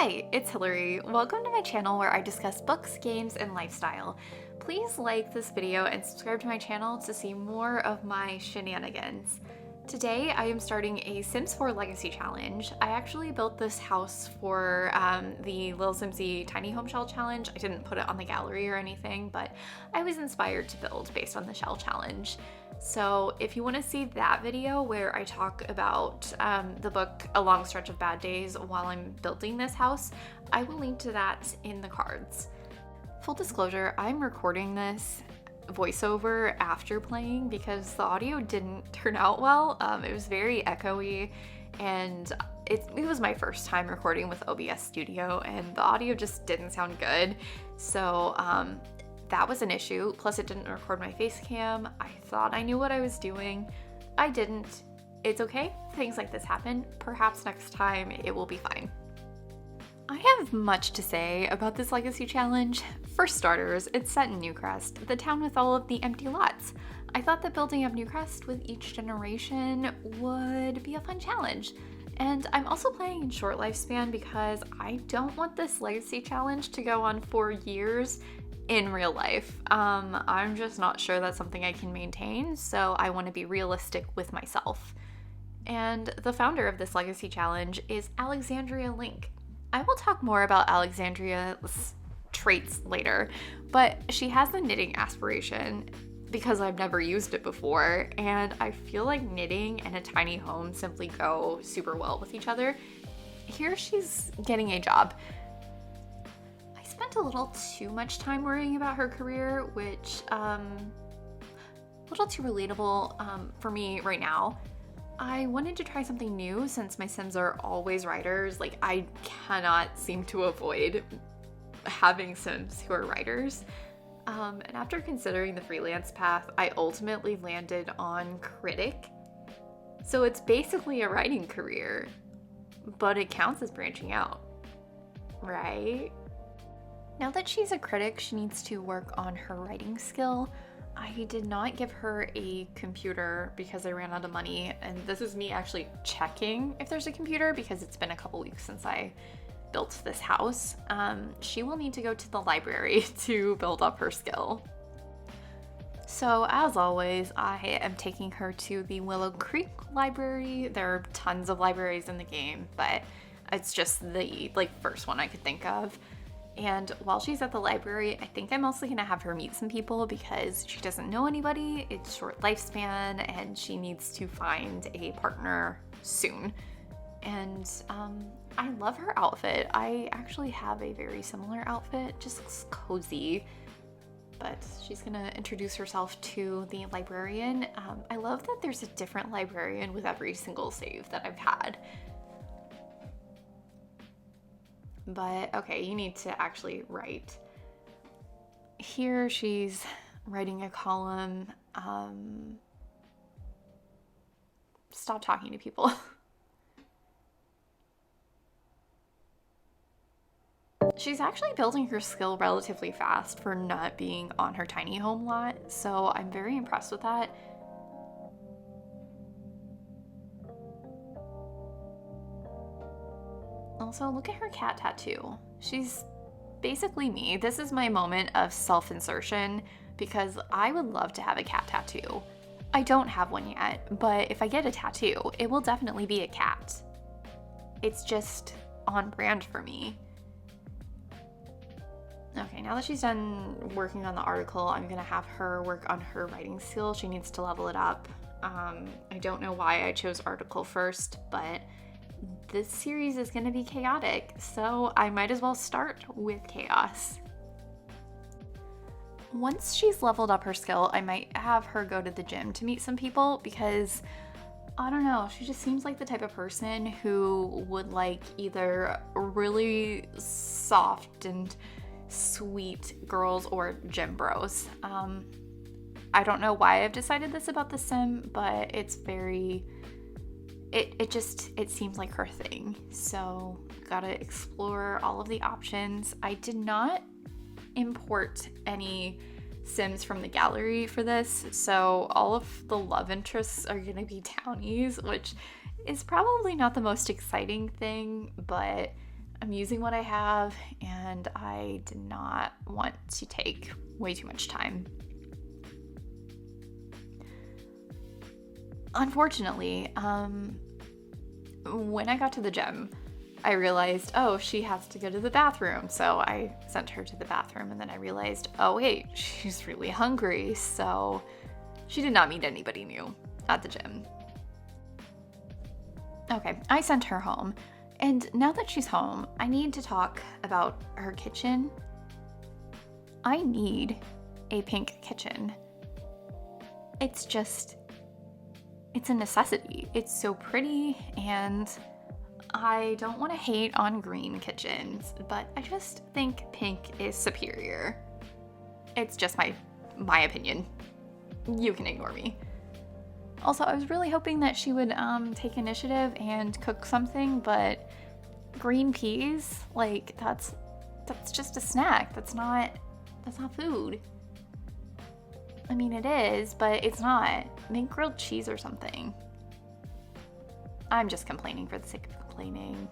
Hi, it's Hillary. Welcome to my channel where I discuss books, games, and lifestyle. Please like this video and subscribe to my channel to see more of my shenanigans. Today I am starting a Sims 4 Legacy Challenge. I actually built this house for the Little Simsy Tiny Home Shell Challenge. I didn't put it on the gallery or anything, but I was inspired to build based on the Shell Challenge. So if you want to see that video where I talk about the book A Long Stretch of Bad Days while I'm building this house, I will link to that in the cards. Full disclosure, I'm recording this voiceover after playing because the audio didn't turn out well. It was very echoey, and it was my first time recording with OBS Studio, and the audio just didn't sound good. So that was an issue. Plus it didn't record my face cam. I thought I knew what I was doing. I didn't. It's okay. Things like this happen. Perhaps next time it will be fine. I have much to say about this Legacy Challenge. For starters, it's set in Newcrest, the town with all of the empty lots. I thought that building up Newcrest with each generation would be a fun challenge. And I'm also playing in short lifespan because I don't want this Legacy Challenge to go on for years in real life. I'm just not sure that's something I can maintain, so I want to be realistic with myself. And the founder of this Legacy Challenge is Alexandria Link. I will talk more about Alexandria's traits later, but she has the knitting aspiration because I've never used it before, and I feel like knitting and a tiny home simply go super well with each other. Here she's getting a job. I spent a little too much time worrying about her career, which a little too relatable for me right now. I wanted to try something new since my Sims are always writers. Like, I cannot seem to avoid having Sims who are writers. And after considering the freelance path, I ultimately landed on critic. So it's basically a writing career, but it counts as branching out, right? Now that she's a critic, she needs to work on her writing skill. I did not give her a computer because I ran out of money, and this is me actually checking if there's a computer because it's been a couple weeks since I built this house. She will need to go to the library to build up her skill. So as always, I am taking her to the Willow Creek Library. There are tons of libraries in the game, but it's just the first one I could think of. And while she's at the library, I think I'm mostly gonna have her meet some people because she doesn't know anybody, it's short lifespan, and she needs to find a partner soon. And I love her outfit. I actually have a very similar outfit, just looks cozy. But she's gonna introduce herself to the librarian. I love that there's a different librarian with every single save that I've had. But okay, you need to actually write. Here she's writing a column. Stop talking to people. She's actually building her skill relatively fast for not being on her tiny home lot, so I'm very impressed with that. Also, look at her cat tattoo. She's basically me. This is my moment of self-insertion because I would love to have a cat tattoo. I don't have one yet, but if I get a tattoo, it will definitely be a cat. It's just on brand for me. Okay, now that she's done working on the article, I'm gonna have her work on her writing skill. She needs to level it up. I don't know why I chose article first, but this series is going to be chaotic, so I might as well start with chaos. Once she's leveled up her skill, I might have her go to the gym to meet some people because, I don't know, she just seems like the type of person who would like either really soft and sweet girls or gym bros. I don't know why I've decided this about the Sim, but it's very... It seems like her thing. So gotta explore all of the options. I did not import any Sims from the gallery for this, so all of the love interests are gonna be townies, which is probably not the most exciting thing, but I'm using what I have, and I did not want to take way too much time. Unfortunately, when I got to the gym, I realized, oh, she has to go to the bathroom. So I sent her to the bathroom, and then I realized, oh wait, she's really hungry. So she did not meet anybody new at the gym. Okay, I sent her home. And now that she's home, I need to talk about her kitchen. I need a pink kitchen. It's a necessity. It's so pretty, and I don't want to hate on green kitchens, but I just think pink is superior. It's just my opinion. You can ignore me. Also, I was really hoping that she would take initiative and cook something, but green peas, like that's just a snack. That's not food. I mean, it is, but it's not. Make grilled cheese or something. I'm just complaining for the sake of complaining.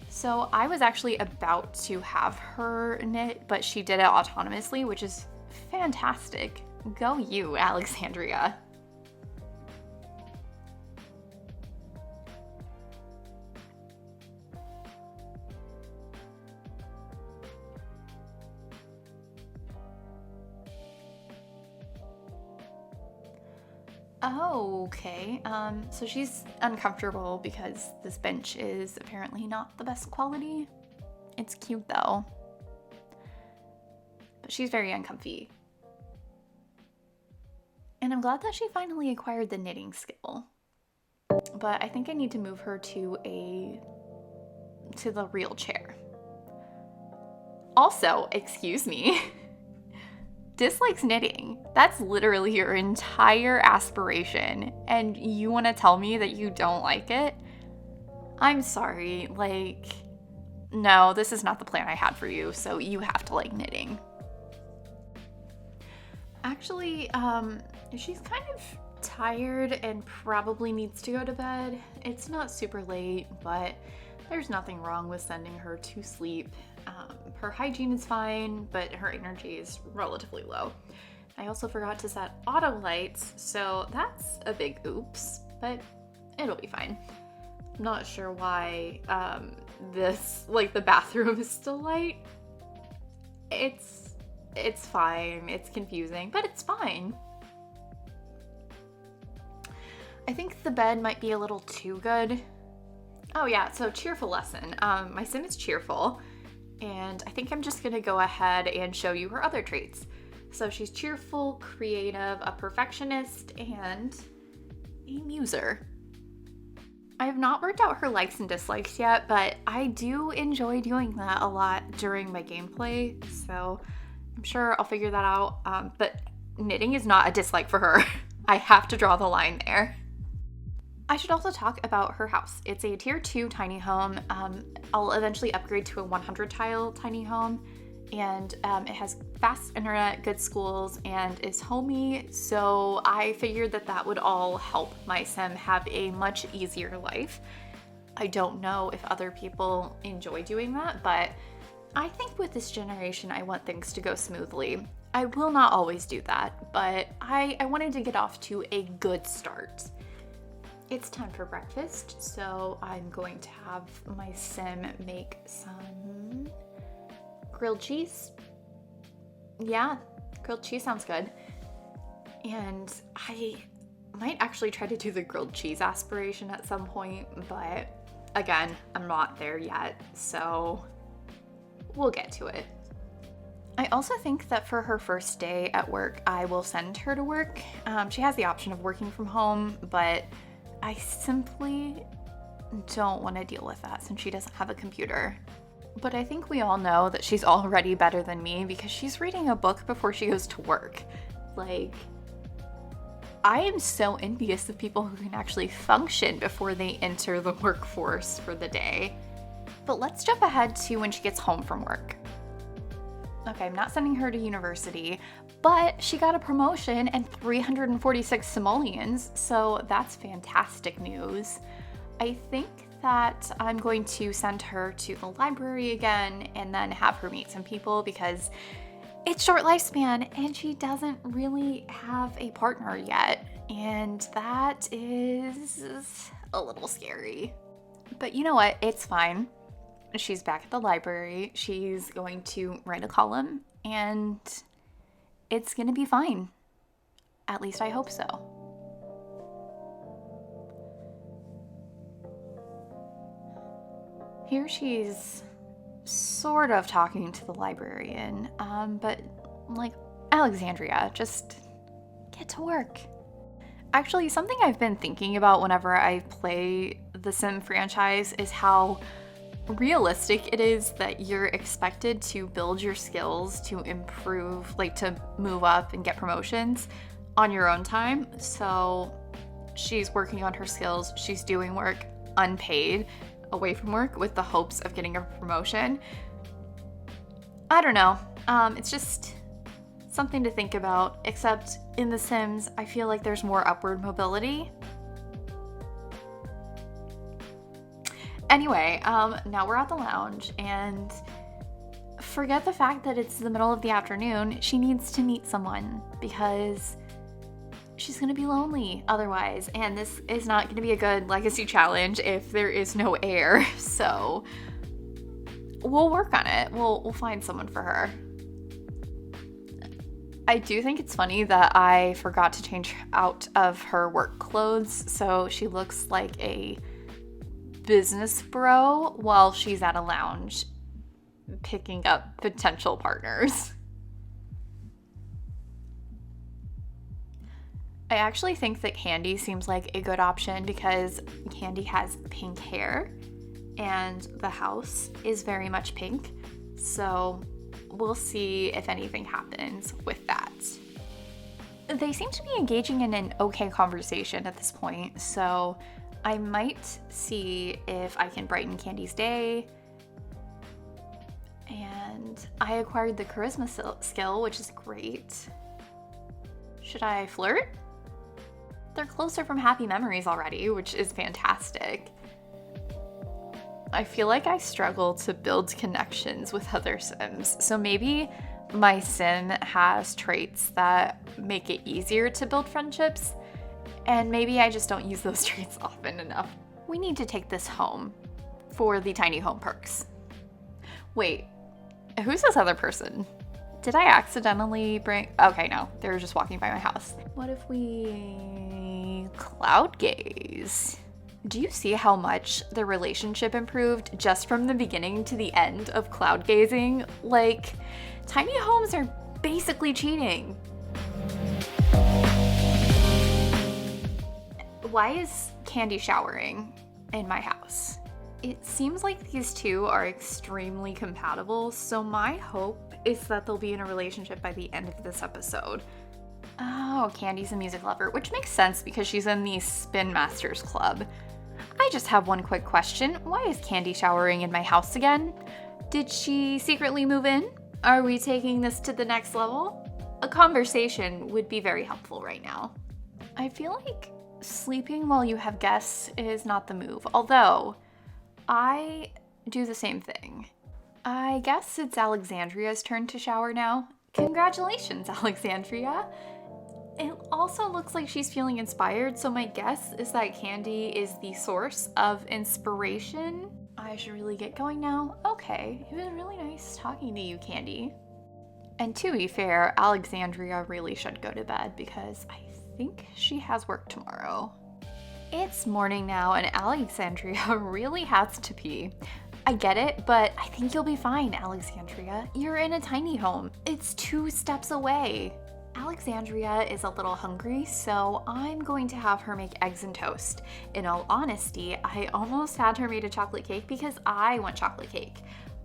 So I was actually about to have her knit, but she did it autonomously, which is fantastic. Go you, Alexandria. Oh, okay. So she's uncomfortable because this bench is apparently not the best quality. It's cute though. But she's very uncomfy. And I'm glad that she finally acquired the knitting skill. But I think I need to move her to the real chair. Also, excuse me, dislikes knitting. That's literally your entire aspiration, and you want to tell me that you don't like it? I'm sorry, like, no, this is not the plan I had for you, so you have to like knitting. Actually, she's kind of tired and probably needs to go to bed. It's not super late, but there's nothing wrong with sending her to sleep. Her hygiene is fine, but her energy is relatively low. I also forgot to set auto lights, so that's a big oops, but it'll be fine. I'm not sure why the bathroom is still light. It's fine. It's confusing, but it's fine. I think the bed might be a little too good. Oh yeah, so cheerful lesson. My sim is cheerful, and I think I'm just gonna go ahead and show you her other traits. So she's cheerful, creative, a perfectionist, and a muser. I have not worked out her likes and dislikes yet, but I do enjoy doing that a lot during my gameplay, so I'm sure I'll figure that out. But knitting is not a dislike for her. I have to draw the line there. I should also talk about her house. It's a tier 2 tiny home. I'll eventually upgrade to a 100 tile tiny home, and it has fast internet, good schools, and is homey, so I figured that would all help my sim have a much easier life. I don't know if other people enjoy doing that, but I think with this generation I want things to go smoothly. I will not always do that, but I wanted to get off to a good start. It's time for breakfast, so I'm going to have my sim make some grilled cheese. Yeah, grilled cheese sounds good. And I might actually try to do the grilled cheese aspiration at some point, but again, I'm not there yet, so we'll get to it. I also think that for her first day at work, I will send her to work. She has the option of working from home, but I simply don't want to deal with that since she doesn't have a computer. But I think we all know that she's already better than me because she's reading a book before she goes to work. Like, I am so envious of people who can actually function before they enter the workforce for the day. But let's jump ahead to when she gets home from work. Okay, I'm not sending her to university, but she got a promotion and 346 simoleons, so that's fantastic news. I think that I'm going to send her to the library again and then have her meet some people because it's short lifespan and she doesn't really have a partner yet. And that is a little scary. But you know what? It's fine. She's back at the library. She's going to write a column and it's going to be fine. At least I hope so. Here she's sort of talking to the librarian, but like, Alexandria, just get to work. Actually, something I've been thinking about whenever I play the Sim franchise is how realistic it is that you're expected to build your skills to improve, like to move up and get promotions on your own time. So she's working on her skills, she's doing work unpaid, away from work with the hopes of getting a promotion. I don't know. It's just something to think about, except in The Sims, I feel like there's more upward mobility. Anyway, now we're at the lounge, and forget the fact that it's the middle of the afternoon. She needs to meet someone because she's gonna be lonely otherwise, and this is not gonna be a good legacy challenge if there is no heir. So we'll work on it. We'll find someone for her. I do think it's funny that I forgot to change out of her work clothes, so she looks like a business bro while she's at a lounge picking up potential partners. I actually think that Candy seems like a good option because Candy has pink hair and the house is very much pink. So we'll see if anything happens with that. They seem to be engaging in an okay conversation at this point, so I might see if I can brighten Candy's day. And I acquired the charisma skill, which is great. Should I flirt? They're closer from happy memories already, which is fantastic. I feel like I struggle to build connections with other Sims, so maybe my Sim has traits that make it easier to build friendships, and maybe I just don't use those traits often enough. We need to take this home for the tiny home perks. Wait, who's this other person? Did I accidentally bring... Okay, no, they were just walking by my house. What if we cloud gaze? Do you see how much the relationship improved just from the beginning to the end of cloud gazing? Like, tiny homes are basically cheating. Why is Candy showering in my house? It seems like these two are extremely compatible, so my hope is that they'll be in a relationship by the end of this episode. Oh, Candy's a music lover, which makes sense because she's in the Spin Masters Club. I just have one quick question. Why is Candy showering in my house again? Did she secretly move in? Are we taking this to the next level? A conversation would be very helpful right now. I feel like sleeping while you have guests is not the move, although I do the same thing. I guess it's Alexandria's turn to shower now. Congratulations, Alexandria. It also looks like she's feeling inspired, so my guess is that Candy is the source of inspiration. I should really get going now. Okay, it was really nice talking to you, Candy. And to be fair, Alexandria really should go to bed because I think she has work tomorrow. It's morning now and Alexandria really has to pee. I get it, but I think you'll be fine, Alexandria. You're in a tiny home. It's 2 steps away. Alexandria is a little hungry, so I'm going to have her make eggs and toast. In all honesty, I almost had her made a chocolate cake because I want chocolate cake.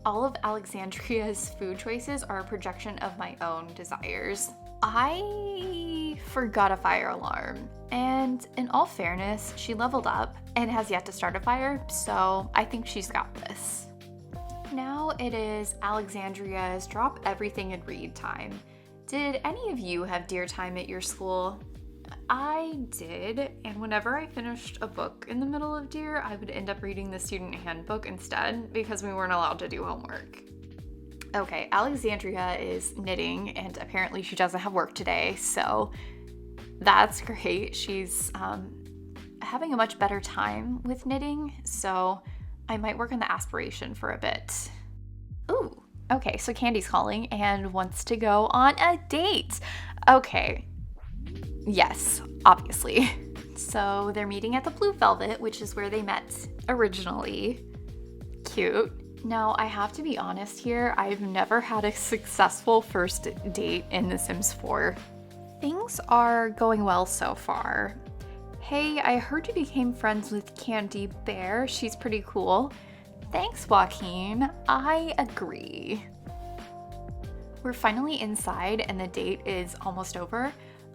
All of Alexandria's food choices are a projection of my own desires. I forgot a fire alarm, and in all fairness, she leveled up and has yet to start a fire, so I think she's got this. Now it is Alexandria's drop everything and read time. Did any of you have dear time at your school? I did, and whenever I finished a book in the middle of Dear, I would end up reading the student handbook instead because we weren't allowed to do homework. Okay, Alexandria is knitting, and apparently she doesn't have work today, so that's great. She's having a much better time with knitting, so I might work on the aspiration for a bit. Ooh, okay, so Candy's calling and wants to go on a date. Okay, yes, obviously. So they're meeting at the Blue Velvet, which is where they met originally. Cute. Now, I have to be honest here, I've never had a successful first date in The Sims 4. Things are going well so far. Hey, I heard you became friends with Candy Bear. She's pretty cool. Thanks, Joaquin. I agree. We're finally inside and the date is almost over.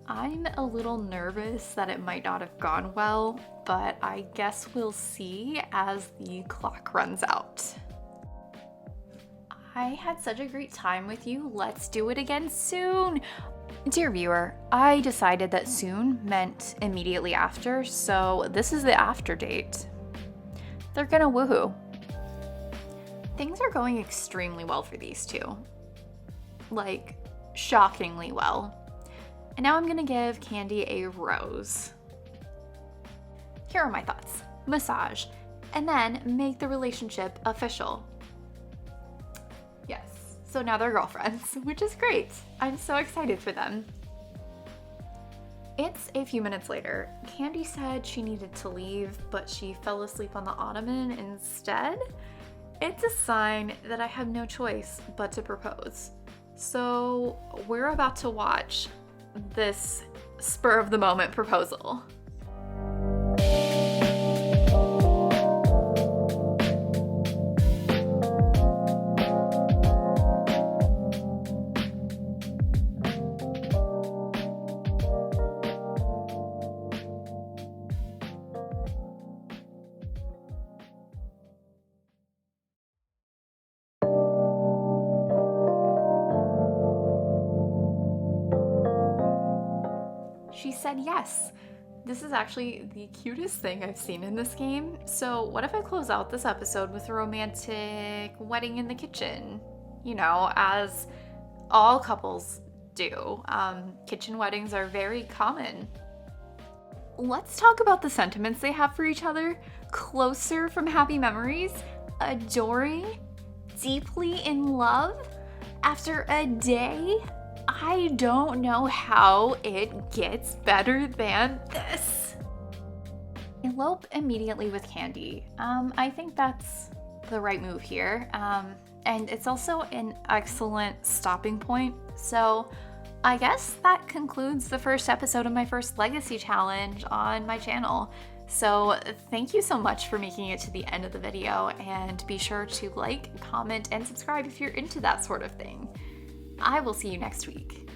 I'm a little nervous that it might not have gone well, but I guess we'll see as the clock runs out. I had such a great time with you. Let's do it again soon. Dear viewer, I decided that soon meant immediately after, so this is the after date. They're gonna woohoo. Things are going extremely well for these two. Like, shockingly well. And now I'm gonna give Candy a rose. Here are my thoughts. Massage, and then make the relationship official. Yes, so now they're girlfriends, which is great. I'm so excited for them. It's a few minutes later. Candy said she needed to leave, but she fell asleep on the ottoman instead. It's a sign that I have no choice but to propose. So we're about to watch this spur of the moment proposal. She said yes. This is actually the cutest thing I've seen in this game. So what if I close out this episode with a romantic wedding in the kitchen? You know, as all couples do. Kitchen weddings are very common. Let's talk about the sentiments they have for each other. Closer from happy memories, adoring, deeply in love, after a day. I don't know how it gets better than this. Elope immediately with Candy. I think that's the right move here. And it's also an excellent stopping point. So I guess that concludes the first episode of my first Legacy Challenge on my channel. So thank you so much for making it to the end of the video, and be sure to like, comment, and subscribe if you're into that sort of thing. I will see you next week.